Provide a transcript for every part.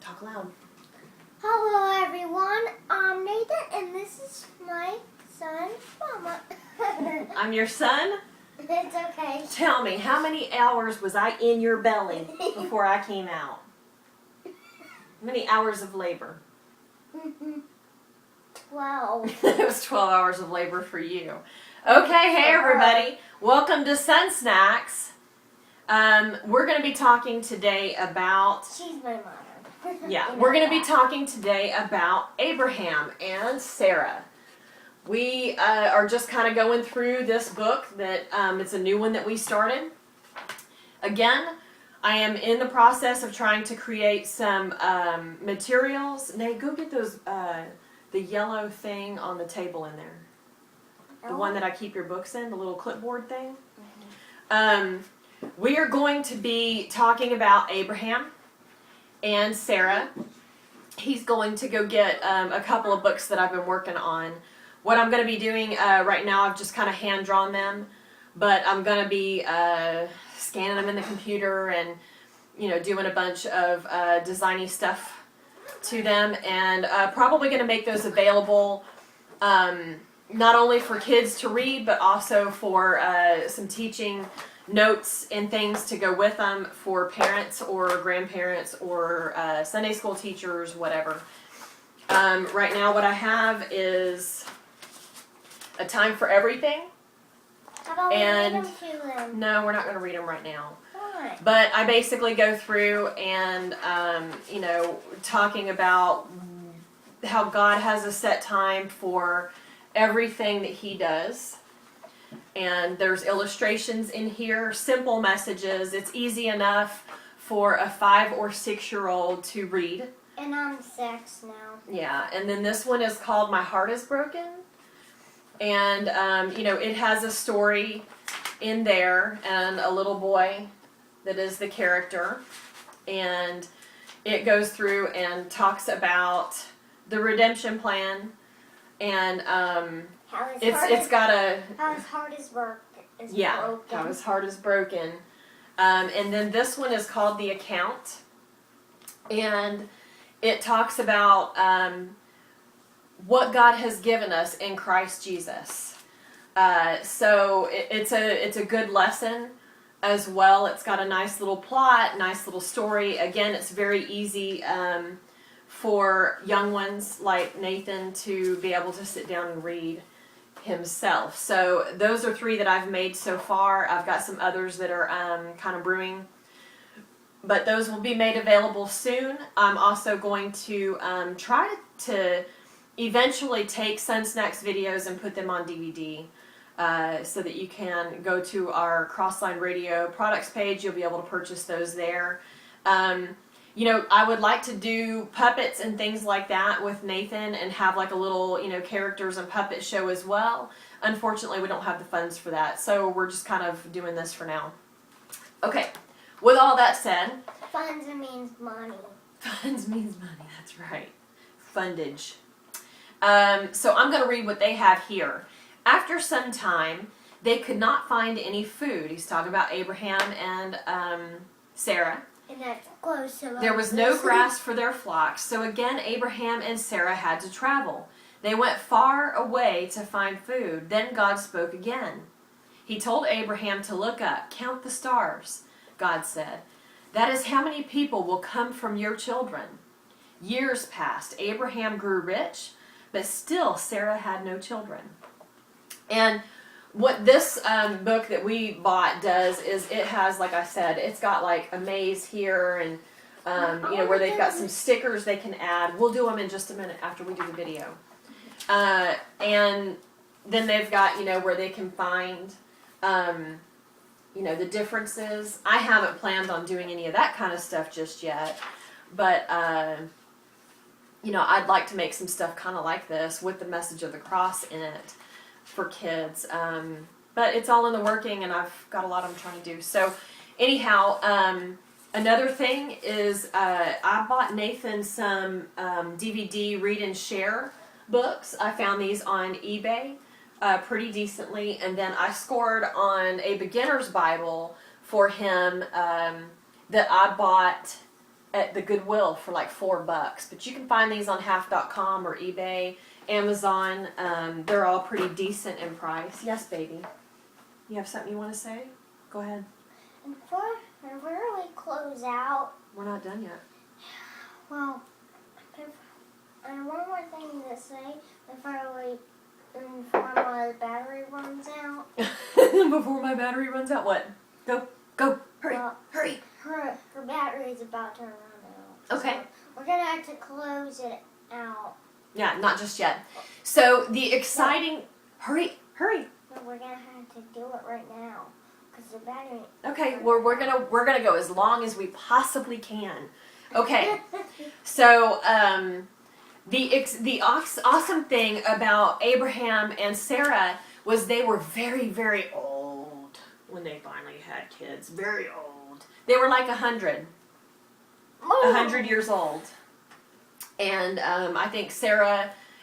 Talk loud. Hello everyone, I'm Nathan and this is my son, Mama. I'm your son? It's okay. Tell me, how many hours was I in your belly before I came out? How many hours of labor? 12. It was 12 hours of labor for you. Okay, hey everybody. Welcome to Sonsnacks. We're going to be talking today about... She's my mother. Yeah, we're going to be talking today about Abraham and Sarah. We are just kind of going through this book that it's a new one that we started. Again, I am in the process of trying to create some materials. Nate, go get those the yellow thing on the table in there. The one that I keep your books in, the little clipboard thing. We are going to be talking about Abraham and Sarah. He's going to go get a couple of books that I've been working on. What I'm going to be doing right now, I've just kind of hand drawn them, but I'm going to be scanning them in the computer and doing a bunch of designy stuff to them, and probably going to make those available not only for kids to read, but also for some teaching notes and things to go with them for parents or grandparents or Sunday school teachers, whatever. Right now what I have is a time for everything. How about we read them to them? No, we're not going to read them right now. Why? But I basically go through and, talking about how God has a set time for everything that He does. And there's illustrations in here, simple messages. It's easy enough for a 5 or 6-year-old to read. And I'm 6 now. Yeah, and then this one is called My Heart is Broken. And, it has a story in there and a little boy that is the character. And it goes through and talks about the redemption plan. And it's got a... How his heart is broken. How his heart is broken. And then this one is called The Account. And it talks about what God has given us in Christ Jesus. So it's a good lesson as well. It's got a nice little plot, nice little story. Again, it's very easy for young ones like Nathan to be able to sit down and read himself. So those are 3 that I've made so far. I've got some others that are kind of brewing, but those will be made available soon. I'm also going to try to eventually take Sonsnacks videos and put them on DVD so that you can go to our Crossline Radio products page. You'll be able to purchase those there. I would like to do puppets and things like that with Nathan and have like a little, characters and puppet show as well. Unfortunately, we don't have the funds for that, so we're just kind of doing this for now. Okay, with all that said... Funds means money. Funds means money, that's right. Fundage. So I'm going to read what they have here. After some time, they could not find any food. He's talking about Abraham and Sarah. And that's close to There was no grass for their flocks, so again Abraham and Sarah had to travel. They went far away to find food. Then God spoke again. He told Abraham to look up, count the stars. God said, "That is how many people will come from your children." Years passed. Abraham grew rich, but still Sarah had no children. And what this book that we bought does is it has, like I said, it's got like a maze here and, where they've got some stickers they can add. We'll do them in just a minute after we do the video. And then they've got, where they can find, the differences. I haven't planned on doing any of that kind of stuff just yet. But, I'd like to make some stuff kind of like this with the message of the cross in it for kids, but it's all in the working, and I've got a lot I'm trying to do. So anyhow, another thing is I bought Nathan some DVD read and share books. I found these on eBay pretty decently, and then I scored on a beginner's Bible for him that I bought at the Goodwill for like $4, but you can find these on half.com or eBay, Amazon. They're all pretty decent in price. Yes, baby. You have something you want to say? Go ahead. And before we close out, We're not done yet. well, and one more thing to say before my battery runs out. Before my battery runs out, what? Go, hurry, Well, hurry. Her battery's about to run out. Okay. So we're gonna have to close it out. Yeah, not just yet. So the exciting, hurry. No, we're gonna have to do it right now because the battery. Okay, well we're gonna go as long as we possibly can. Okay. So the awesome thing about Abraham and Sarah was they were very, very old when they finally had kids. Very old. They were like 100 years old. And I think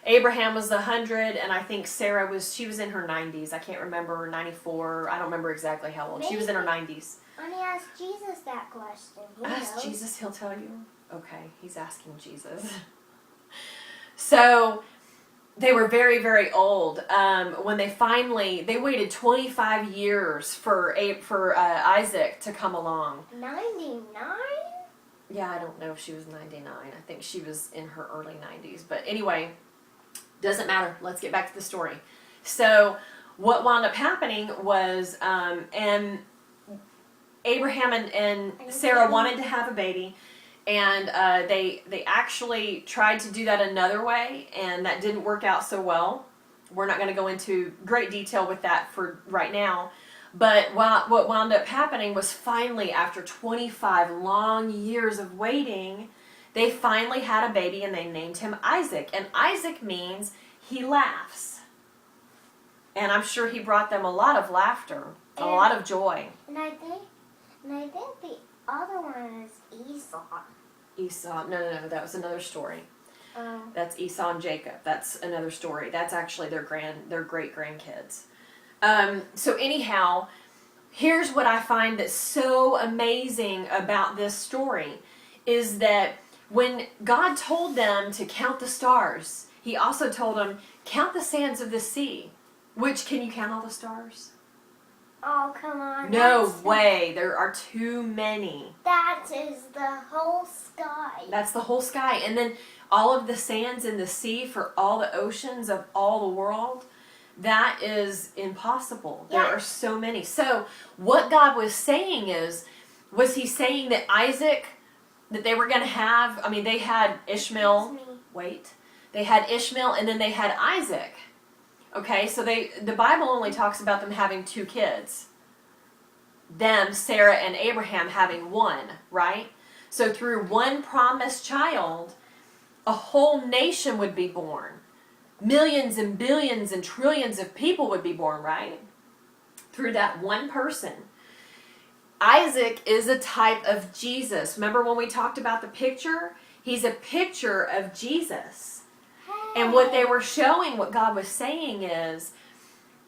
Abraham was 100, and I think Sarah was in her 90s. I can't remember, 94. I don't remember exactly how old. She was in her 90s. I need to ask Jesus that question. Ask Jesus, he'll tell you. Okay, he's asking Jesus. So they were very, very old. When they waited 25 years for Isaac to come along. 99? Yeah, I don't know if she was 99. I think she was in her early 90s. But anyway, doesn't matter. Let's get back to the story. So what wound up happening was, and Abraham and Sarah wanted to have a baby. And they actually tried to do that another way, and that didn't work out so well. We're not going to go into great detail with that for right now. But what wound up happening was finally, after 25 long years of waiting, they finally had a baby, and they named him Isaac. And Isaac means he laughs. And I'm sure he brought them a lot of laughter, a lot of joy. And I think the other one is Esau. Esau. No, that was another story. Oh. That's Esau and Jacob. That's another story. That's actually their great grandkids. So anyhow, here's what I find that's so amazing about this story is that when God told them to count the stars, he also told them, count the sands of the sea. Which, can you count all the stars? Oh, come on. No way. There are too many. That is the whole sky. That's the whole sky. And then all of the sands in the sea for all the oceans of all the world, that is impossible. Yeah. There are so many. So what God was saying was he saying that Isaac, that they were going to have, they had Ishmael. Wait. They had Ishmael, and then they had Isaac. Okay, so the Bible only talks about them having 2 kids. Them, Sarah and Abraham, having 1, right? So through one promised child, a whole nation would be born. Millions and billions and trillions of people would be born, right? Through that one person. Isaac is a type of Jesus. Remember when we talked about the picture? He's a picture of Jesus. And what they were showing, what God was saying is,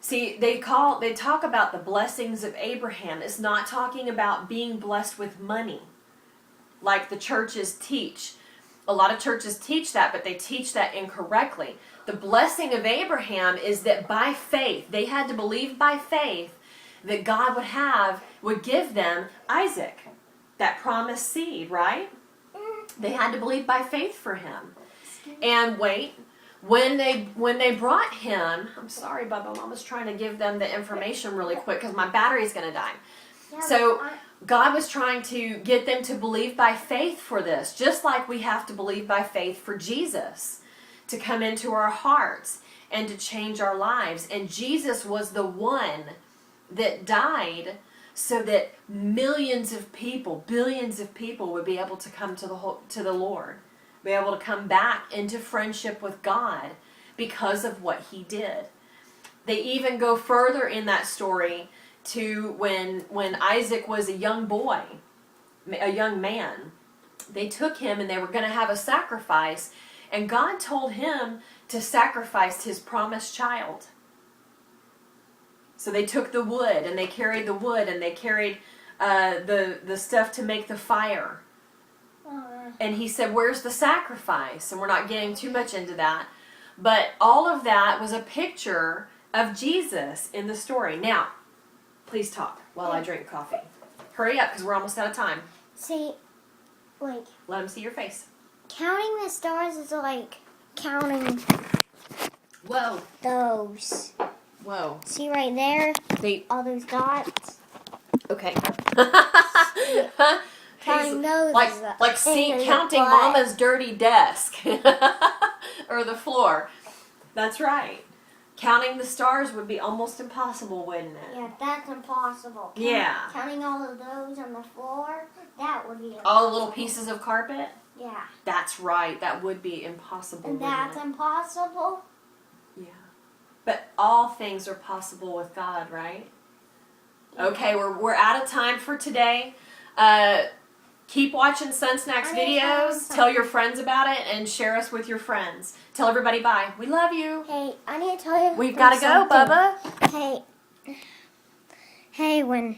see, they talk about the blessings of Abraham. It's not talking about being blessed with money, like the churches teach. A lot of churches teach that, but they teach that incorrectly. The blessing of Abraham is that by faith, they had to believe by faith that God would give them Isaac, that promised seed, right? They had to believe by faith for him. And wait, when they brought him, I'm sorry, Bubba, Mama's trying to give them the information really quick because my battery's going to die. Yeah, So God was trying to get them to believe by faith for this, just like we have to believe by faith for Jesus to come into our hearts and to change our lives. And Jesus was the one that died so that millions of people, billions of people would be able to come to the Lord, be able to come back into friendship with God because of what he did. They even go further in that story to when Isaac was a young boy, a young man. They took him and they were going to have a sacrifice, and God told him to sacrifice his promised child. So they took the wood, and they carried the wood, and they carried the stuff to make the fire. And he said, where's the sacrifice? And we're not getting too much into that. But all of that was a picture of Jesus in the story. Now, please talk while I drink coffee. Hurry up, because we're almost out of time. See, like, Let them see your face. counting the stars is like counting Whoa. those. Whoa. See right there? All those dots? Okay. Counting those. Like counting Mama's dirty desk. Or the floor. That's right. Counting the stars would be almost impossible, wouldn't it? Yeah, that's impossible. Yeah. Counting all of those on the floor, that would be impossible. All the little pieces of carpet? Yeah. That's right. That would be impossible, And wouldn't that's it? impossible? Yeah. But all things are possible with God, right? Okay, we're out of time for today. Keep watching Sonsnacks videos. Tell your friends about it and share us with your friends. Tell everybody bye. We love you. Hey, I need to tell you. We've got to go, something. Bubba. Hey, when